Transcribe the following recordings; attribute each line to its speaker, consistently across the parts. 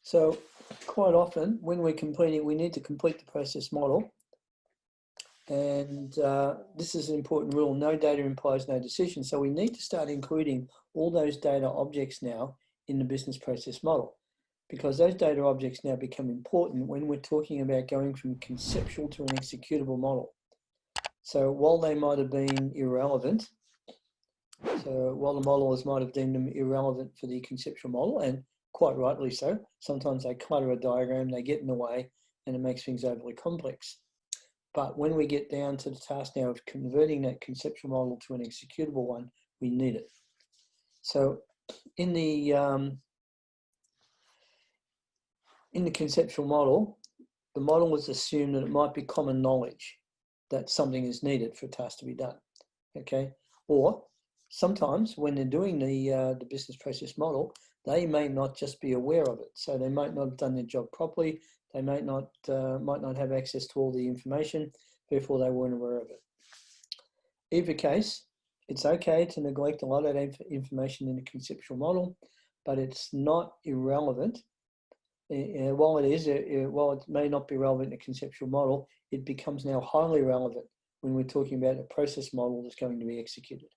Speaker 1: So quite often when we're completing, we need to complete the process model. And this is an important rule: no data implies no decision. So we need to start including all those data objects now in the business process model, because those data objects now become important when we're talking about going from conceptual to an executable model. So while they might have been irrelevant, so while the modelers might have deemed them irrelevant for the conceptual model, and quite rightly so, sometimes they clutter a diagram, they get in the way, and it makes things overly complex. But when we get down to the task now of converting that conceptual model to an executable one, we need it. So in the conceptual model, the model is assumed that it might be common knowledge that something is needed for a task to be done, okay? Or sometimes when they're doing the business process model, they may not just be aware of it. So they might not have done their job properly. They might not have access to all the information, therefore they weren't aware of it. Either case, it's okay to neglect a lot of that information in the conceptual model, but it's not irrelevant. While it may not be relevant in a conceptual model, it becomes now highly relevant when we're talking about a process model that's going to be executed.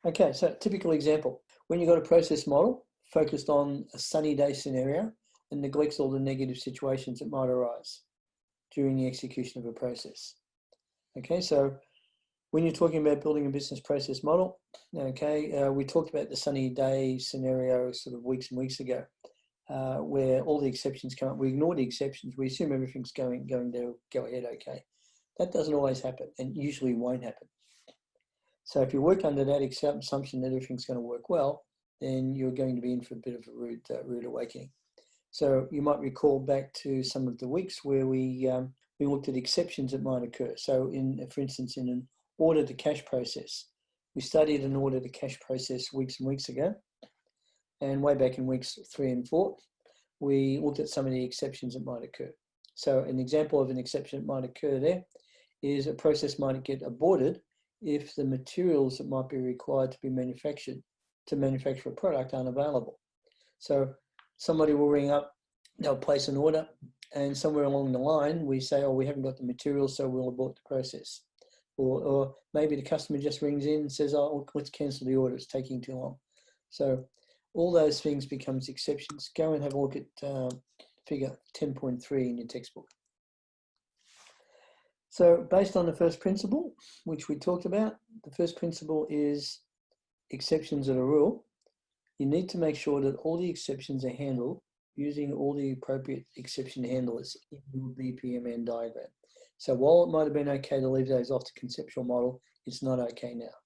Speaker 1: Okay, so typical example: when you've got a process model focused on a sunny day scenario and neglects all the negative situations that might arise during the execution of a process. Okay, so when you're talking about building a business process model, okay, we talked about the sunny day scenario sort of weeks and weeks ago, where all the exceptions come up. We ignore the exceptions. We assume everything's going to go ahead okay. That doesn't always happen, and usually won't happen. So if you work under that assumption that everything's going to work well, then you're going to be in for a bit of a rude awakening. So you might recall back to some of the weeks where we looked at exceptions that might occur. So for instance, in an order to cash process, we studied an order to cash process weeks and weeks ago. And way back in weeks 3 and 4, we looked at some of the exceptions that might occur. So an example of an exception that might occur there is a process might get aborted if the materials that might be required to be manufactured to manufacture a product aren't available. So somebody will ring up, they'll place an order, and somewhere along the line we say, oh, we haven't got the materials, so we'll abort the process. Or maybe the customer just rings in and says, oh, let's cancel the order, it's taking too long. So all those things becomes exceptions. Go and have a look at figure 10.3 in your textbook. So based on the first principle, which we talked about, the first principle is exceptions are a rule. You need to make sure that all the exceptions are handled using all the appropriate exception handlers in your BPMN diagram. So while it might have been okay to leave those off the conceptual model, it's not okay now.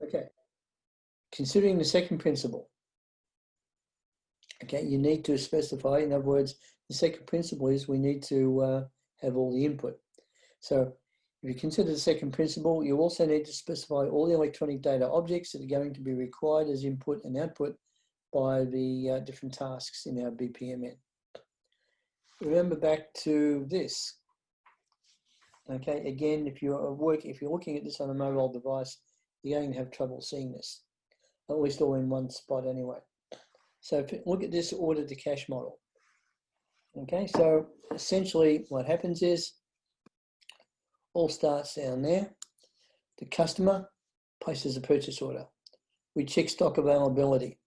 Speaker 1: Okay, considering the second principle, okay, you need to specify, in other words, the second principle is we need to have all the input. So if you consider the second principle, you also need to specify all the electronic data objects that are going to be required as input and output by the different tasks in our BPMN. Remember back to this. Okay, again, if you're looking at this on a mobile device, you're going to have trouble seeing this, at least all in one spot anyway. So if you look at this order to cash model. Okay, so essentially what happens is all starts down there. The customer places a purchase order. We check stock availability.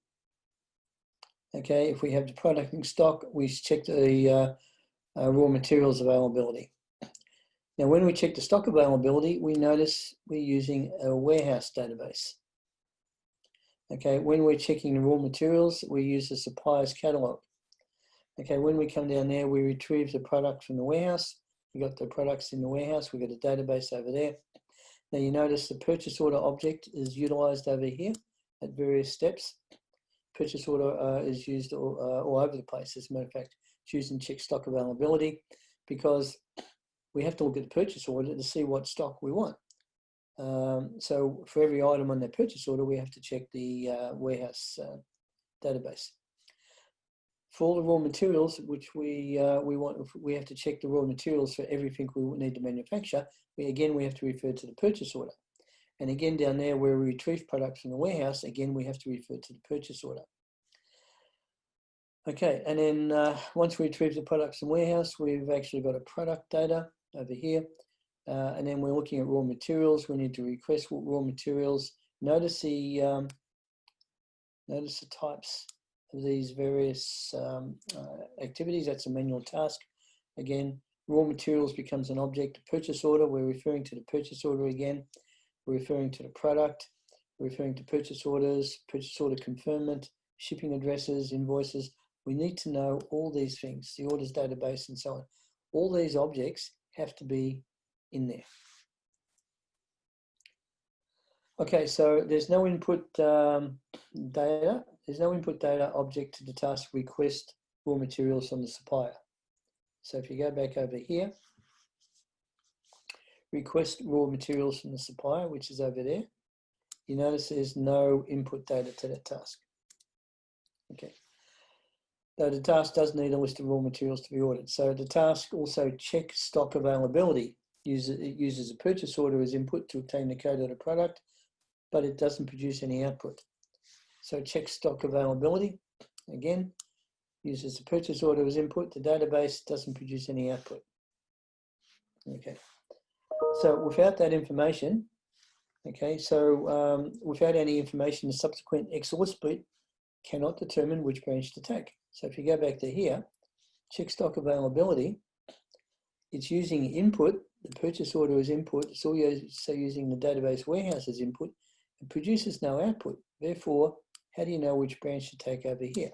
Speaker 1: Okay, if we have the product in stock, we check the raw materials availability. Now, when we check the stock availability, we notice we're using a warehouse database. Okay, when we're checking the raw materials, we use the supplier's catalog. Okay, when we come down there, we retrieve the product from the warehouse. We got the products in the warehouse. We got a database over there. Now you notice the purchase order object is utilized over here at various steps. Purchase order is used all over the place. As a matter of fact, it's used in check stock availability because we have to look at the purchase order to see what stock we want. So for every item on that purchase order, we have to check the warehouse database. For all the raw materials, which we have to check the raw materials for everything we need to manufacture. We have to refer to the purchase order. And again, down there where we retrieve products from the warehouse, again, we have to refer to the purchase order. Okay, and then once we retrieve the products in warehouse, we've actually got a product data over here. And then we're looking at raw materials. We need to request raw materials. Notice the types of these various activities. That's a manual task. Again, raw materials becomes an object. Purchase order, we're referring to the purchase order again. We're referring to the product. We're referring to purchase orders, purchase order confirmation, shipping addresses, invoices. We need to know all these things, the orders database and so on. All these objects have to be in there. Okay, so there's no input data. There's no input data object to the task request raw materials from the supplier. So if you go back over here, request raw materials from the supplier, which is over there, you notice there's no input data to that task. Okay. Though the task does need a list of raw materials to be ordered. So the task also checks stock availability. It uses a purchase order as input to obtain the code of the product, but it doesn't produce any output. So check stock availability, again, uses the purchase order as input. The database doesn't produce any output. Okay, so without that information, without any information, the subsequent XOR split cannot determine which branch to take. So if you go back to here, check stock availability, it's using input, the purchase order as input, it's also using the database warehouse as input. It produces no output. Therefore, how do you know which branch to take over here?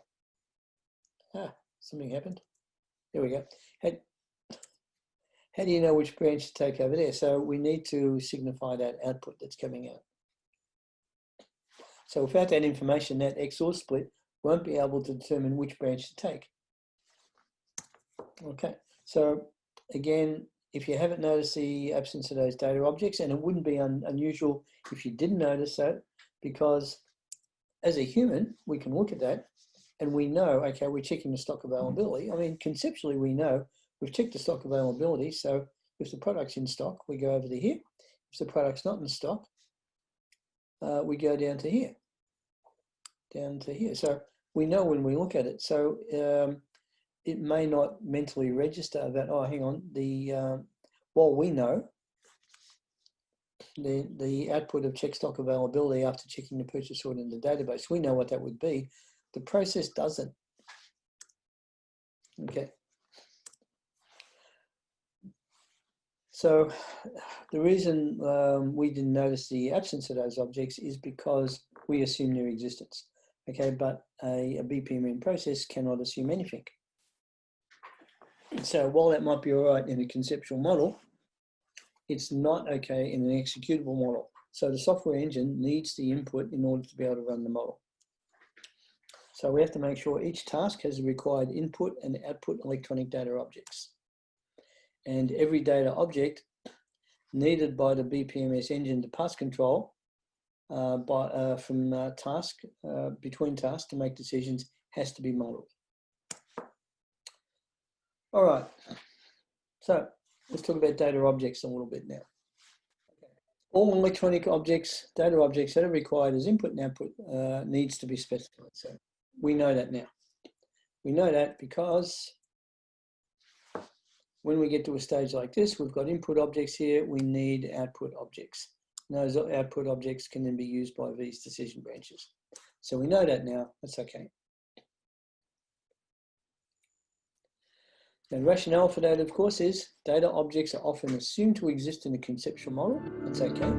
Speaker 1: Something happened. There we go. How do you know which branch to take over there? So we need to signify that output that's coming out. So without that information, that XOR split won't be able to determine which branch to take. Okay, so again, if you haven't noticed the absence of those data objects, and it wouldn't be unusual if you didn't notice that, because as a human, we can look at that and we know, okay, we're checking the stock availability. I mean, conceptually, we know we've checked the stock availability. So if the product's in stock, we go over to here. If the product's not in stock, we go down to here. So we know when we look at it. So it may not mentally register that, oh, hang on, while we know the output of check stock availability after checking the purchase order in the database, we know what that would be. The process doesn't. Okay. So the reason we didn't notice the absence of those objects is because we assume their existence. Okay, but a BPMN process cannot assume anything. So while that might be all right in a conceptual model, it's not okay in an executable model. So the software engine needs the input in order to be able to run the model. So we have to make sure each task has the required input and output electronic data objects. And every data object needed by the BPMS engine to pass control between tasks to make decisions has to be modeled. All right, so let's talk about data objects a little bit now. Okay. All electronic objects, data objects that are required as input and output needs to be specified. So we know that now. We know that because when we get to a stage like this, we've got input objects here, we need output objects. And those output objects can then be used by these decision branches. So we know that now, that's okay. The rationale for that, of course, is data objects are often assumed to exist in a conceptual model. That's okay.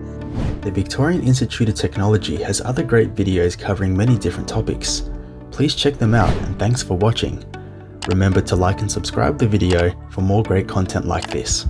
Speaker 2: The Victorian Institute of Technology has other great videos covering many different topics. Please check them out, and thanks for watching. Remember to like and subscribe the video for more great content like this.